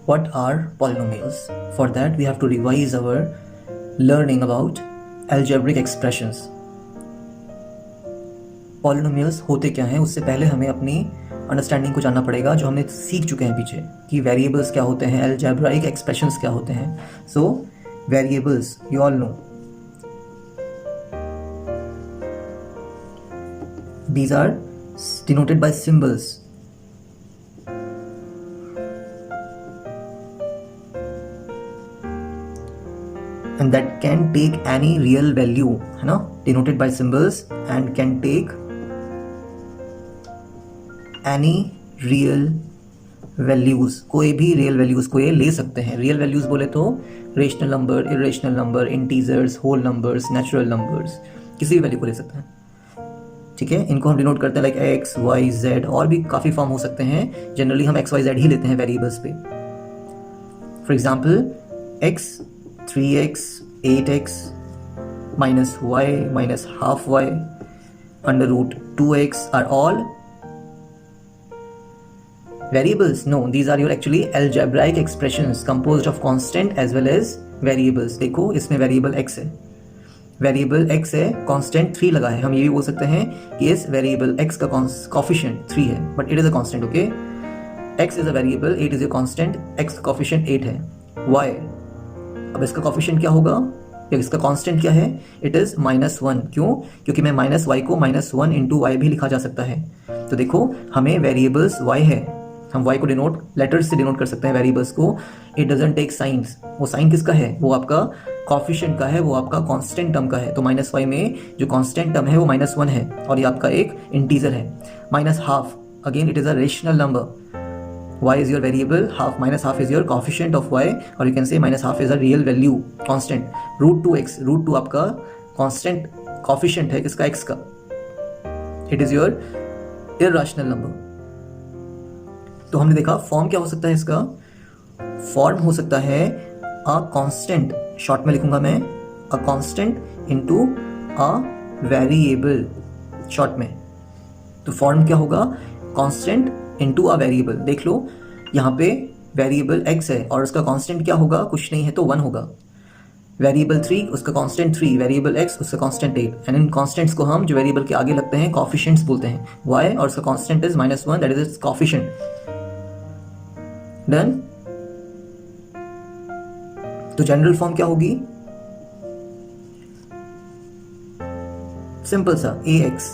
what are polynomials? For that we have to revise our learning about algebraic expressions. Polynomials होते क्या हैं उससे पहले हमें अपनी अंडरस्टैंडिंग को जानना पड़ेगा, जो हमने सीख चुके हैं पीछे, कि वेरिएबल्स क्या होते हैं, अलजेब्राइक एक्सप्रेशंस क्या होते हैं. So variables you all know, these are denoted by symbols. And that can take any real value, है ना, denoted by symbols and can take any real values. कोई भी real values को ये ले सकते हैं. real values बोले तो rational number, irrational number, integers, whole numbers, natural numbers, किसी भी वैल्यू को ले सकते हैं. ठीक है, इनको हम डिनोट करते हैं लाइक एक्स वाई जेड, और भी काफ़ी फॉर्म हो सकते हैं. जनरली हम एक्स वाई जेड ही लेते हैं वेरिएबल्स पे. For example x, 3x, 8x, minus y, minus half y, under root 2x are all variables. No, these are your actually algebraic expressions composed of constant as well as variables. देखो इसमें variable x है, variable x है, constant 3 लगा है. हम ये भी बोल सकते हैं कि इस वेरिएबल x का कोफिशिएंट 3 है, but it is a constant. Okay, x is a variable, 8 is a constant, x का कोफिशिएंट 8 है. y, अब इसका कोफिशिएंट क्या होगा या इसका कांस्टेंट क्या है? It is -1. क्यों? क्योंकि मैं -y को -1 इंटू वाई भी लिखा जा सकता है. तो देखो हमें वेरिएबल्स y है, हम y को डिनोट लेटर्स से डिनोट कर सकते हैं वेरिएबल्स को. It doesn't take signs. वो साइन किसका है? वो आपका कोफिशिएंट का है, वो आपका कांस्टेंट टर्म का है. तो -y में जो कांस्टेंट टर्म है वो -1 है, और ये आपका एक इंटीजर है. -half, again it is a rational number. y is your variable, -half is your coefficient of y, or you can say -half is a real value constant. root 2x, root 2 आपका constant coefficient है किसका? x का. it is your irrational number. तो हमने देखा form क्या हो सकता है इसका. फॉर्म हो सकता है a constant, शॉर्ट में लिखूंगा मैं, a constant into a variable, short में. तो फॉर्म क्या होगा? constant into a variable. देख लो यहाँ पे वेरिएबल x है और उसका कांस्टेंट क्या होगा? कुछ नहीं है तो 1 होगा. वेरिएबल 3, उसका कांस्टेंट 3, वेरिएबल x, उसका कांस्टेंट 8. एंड इन कांस्टेंट्स को हम जो वेरिएबल के आगे लगते हैं कोफिशिएंट्स बोलते हैं. y और उसका constant is -1, that is it's coefficient. Done. तो जनरल फॉर्म क्या होगी? सिंपल सा ax,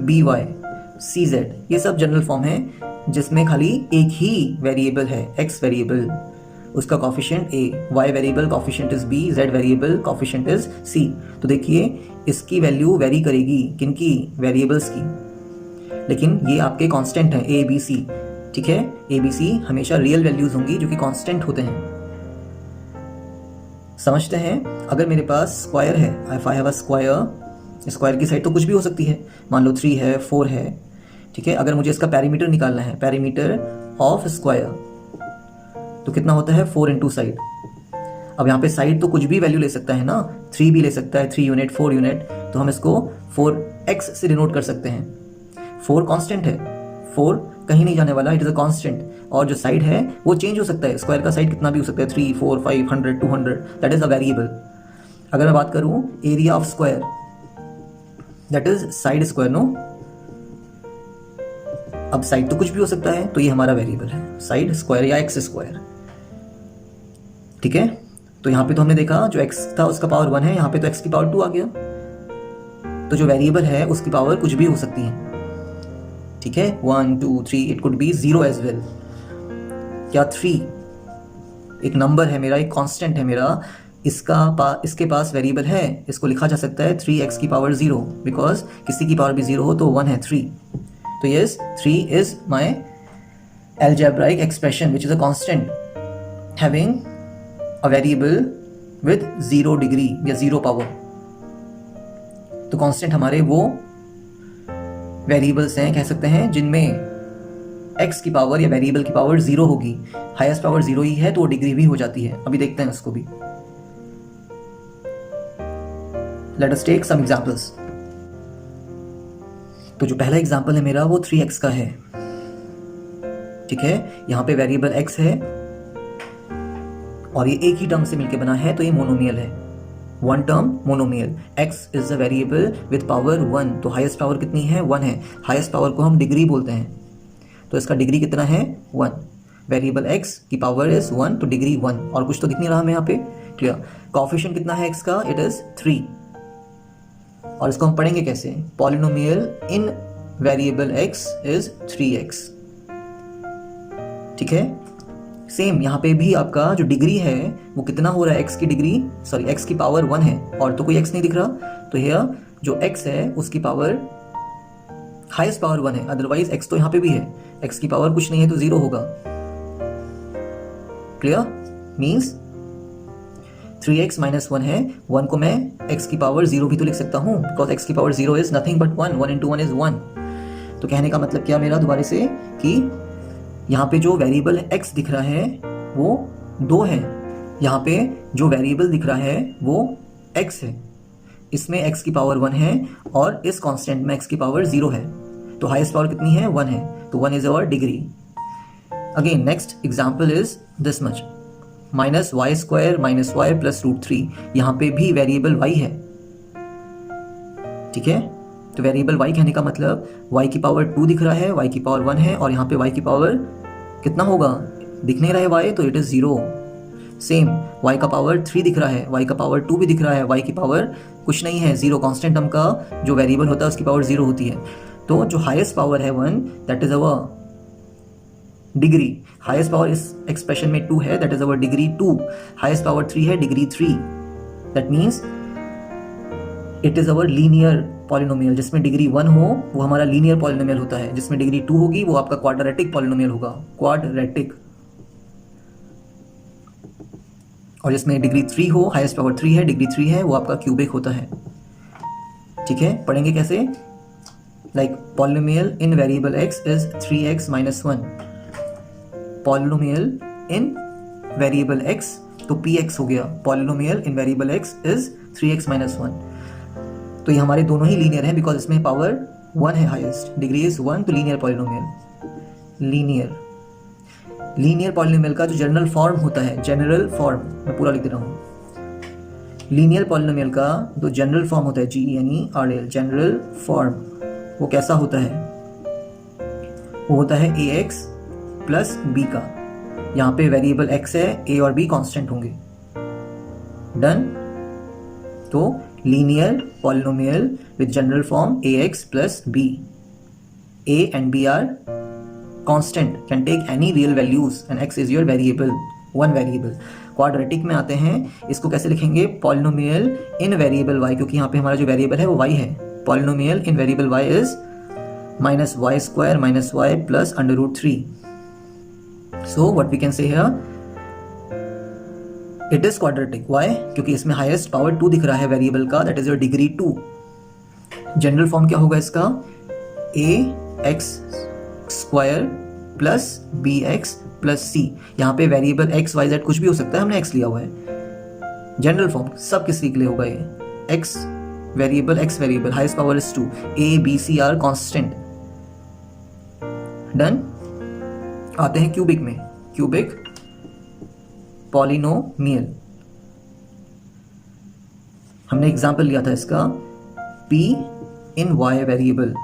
by, cz, ये सब जनरल फॉर्म है जिसमें खाली एक ही वेरिएबल है, x वेरिएबल, उसका coefficient a, y variable coefficient is b, z variable coefficient is c. तो देखिए इसकी वैल्यू वेरी करेगी, किनकी? वेरिएबल्स की. लेकिन ये आपके कांस्टेंट हैं a b c. ठीक है, a b c हमेशा रियल वैल्यूज होंगी जो कि कांस्टेंट होते हैं. समझते हैं? अगर मेरे पास स्क्वायर है, if I have a square, square की साइड तो कुछ भी हो सकती है. मान लो 3 है, 4 है. ठीक है, अगर मुझे इसका पेरीमीटर निकालना है, पेरीमीटर ऑफ स्क्वायर, तो कितना होता है? 4 इंटू साइड. अब यहाँ पे साइड तो कुछ भी वैल्यू ले सकता है ना, 3 भी ले सकता है, 3 यूनिट, 4 यूनिट. तो हम इसको 4x से डिनोट कर सकते हैं. 4 कांस्टेंट है, 4 कहीं नहीं जाने वाला, इट इज अ कांस्टेंट. और जो साइड है वो चेंज हो सकता है. स्क्वायर का साइड कितना भी हो सकता है, 3, 4, 5, 100, 200, दैट इज अ वेरिएबल. अगर मैं बात करूँ area of square, that is side square. No, अब साइड तो कुछ भी हो सकता है, तो ये हमारा वेरिएबल है, साइड स्क्वायर या एक्स स्क्वायर. ठीक है, तो यहाँ पे तो हमने देखा जो x था उसका पावर 1 है, यहाँ पे तो x की पावर 2 आ गया. तो जो वेरिएबल है उसकी पावर कुछ भी हो सकती है. ठीक है, 1, 2, 3, it could be 0 as well. क्या 3 एक नंबर है मेरा, एक कांस्टेंट है मेरा, इसके पास वेरिएबल है, इसको लिखा जा सकता है 3x की पावर 0, बिकॉज किसी की पावर भी 0 हो तो 1 है 3. तो yes, 3 is my algebraic expression which is a constant having a variable with 0 degree या 0 पावर. तो कांस्टेंट हमारे वो वेरिएबल्स हैं, कह सकते हैं, जिनमें x की पावर या वेरिएबल की पावर 0 होगी. हाईएस्ट पावर 0 ही है तो वो डिग्री भी हो जाती है. अभी देखते हैं उसको भी. Let us take some examples. तो जो पहला एग्जांपल है मेरा वो 3x का है. ठीक है, यहाँ पे वेरिएबल x है, और ये एक ही टर्म से मिलके बना है, तो ये मोनोमियल है, one term monomial. x is a variable with power 1, तो हाईएस्ट पावर कितनी है? 1 है। हाईएस्ट पावर को हम डिग्री बोलते हैं, तो इसका डिग्री कितना है? 1। वेरिएबल x की पावर इज 1, तो डिग्री 1। और कुछ तो दिख नहीं रहा हमें यहाँ पे, क्लियर। कोएफिशिएंट कितना है x का? It is 3। और इसको हम पढ़ेंगे कैसे? Polynomial in variable x is 3x, ठीक है। सेम यहाँ पे भी आपका जो डिग्री है वो कितना हो रहा है? x की डिग्री, सॉरी x की पावर 1 है, और तो कोई x नहीं दिख रहा, तो यह जो x है उसकी पावर हाईएस्ट पावर 1 है, अदरवाइज x तो यहाँ पे भी है, x की पावर कुछ नहीं है तो 0 होगा, क्लियर। मीन्स 3x माइनस 1 है, 1 को मैं x की पावर 0 भी तो लिख सकता हूँ, बिकॉज x की power 0 is nothing but 1, 1 into 1 is 1। तो कहने का मतलब क्या मेरा दोबारा से, कि यहाँ पे जो वेरिएबल x दिख रहा है वो 2 है, यहाँ पे जो वेरिएबल दिख रहा है वो x है, इसमें x की पावर 1 है और इस कांस्टेंट में x की पावर 0 है, तो हाईएस्ट पावर कितनी है? 1 है, तो 1 is our degree. Again next example is this much, minus y square minus y plus √3। यहाँ पे भी वेरिएबल y है, ठीक है। तो वेरिएबल y कहने का मतलब y की पावर 2 दिख रहा है, y की पावर 1 है, और यहाँ पे y की पावर कितना होगा? दिख नहीं रहा है y, तो इट इज 0। सेम y का पावर 3 दिख रहा है, y का पावर 2 भी दिख रहा है, y की पावर कुछ नहीं है, 0। कांस्टेंट टर्म का जो वेरिएबल होता है उसकी पावर 0 होती है। तो जो हाईएस्ट पावर है 1, that is our degree. Highest power इस एक्सप्रेशन में 2 है, that is our degree 2। Highest power 3 है, degree 3। That means it is our linear polynomial. जिसमें डिग्री 1 हो वो हमारा लीनियर पॉलिनोमियल होता है, जिसमें डिग्री 2 होगी वो आपका क्वाड्रेटिक पॉलिनोमियल होगा, क्वाड्रेटिक। और जिसमें डिग्री 3 हो, हाईएस्ट पावर 3 है, डिग्री 3 है, वो आपका क्यूबिक होता है, ठीक है। पढ़ेंगे कैसे? Like polynomial in variable x is 3x minus 1। Polynomial in variable x, तो px हो गया। Polynomial in variable x is 3x minus 1। तो ये हमारे दोनों ही लीनियर है, बिकॉज इसमें पावर 1 है हाईएस्ट, डिग्री इज 1, तो लीनियर पॉलिनोमियल। लीनियर पॉलिनोमियल का जो जनरल फॉर्म होता है, जनरल फॉर्म मैं पूरा लिख दे रहा हूँ। लीनियर पॉलिनोमियल का जो जनरल फॉर्म होता है, GENERAL, जनरल फॉर्म, वो कैसा होता है? वो होता है ax प्लस b का। यहाँ पे वेरिएबल x है, a और b कांस्टेंट होंगे। डन। तो linear polynomial with general form ax plus b, a and b are constant, can take any real values and x is your variable, one variable। Quadratic में आते हैं, इसको कैसे लिखेंगे? पॉलिनोमियल इन वेरिएबल y, क्योंकि यहाँ पे हमारा जो वेरिएबल है वो y है। Polynomial in variable y is minus y square minus y plus √3। So what we can say here, it is quadratic. Why? क्योंकि इसमें हाईएस्ट पावर 2 दिख रहा है वेरिएबल का, that is your degree 2। General form क्या होगा इसका? ax square plus bx plus c। यहाँ पे वेरिएबल x y z कुछ भी हो सकता है, हमने x लिया हुआ है। जनरल फॉर्म सब किसी के लिए होगा ये, x variable, highest power is 2, a b c are constant. Done. आते हैं क्यूबिक में, क्यूबिक पॉलिनोमियल। हमने एग्जांपल लिया था इसका, p in y variable,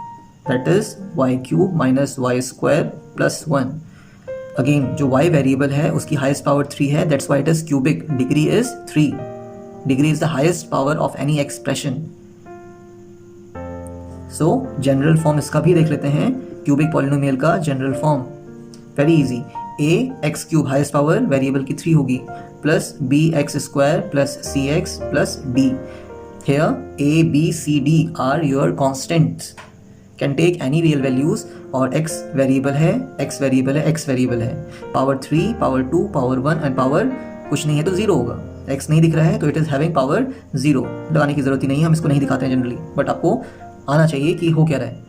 that is y cube minus y square plus 1। Again जो y वेरिएबल है उसकी हाईएस्ट पावर 3 है, that's why it is cubic. Degree is 3, degree is the highest power of any expression. So general form इसका भी देख लेते हैं, cubic polynomial का general form very easy. a x cube highest power variable की 3 होगी, plus b x square plus c x plus d। Here a b c d are your constants, can take any real values, और x variable है, x variable है, power 3, power 2, power 1 and power कुछ नहीं है तो 0 होगा। x नहीं दिख रहा है तो इट इज हैविंग पावर 0। लगाने की जरूरत ही नहीं है, हम इसको नहीं दिखाते हैं जनरली, बट आपको आना चाहिए कि हो क्या रहा है।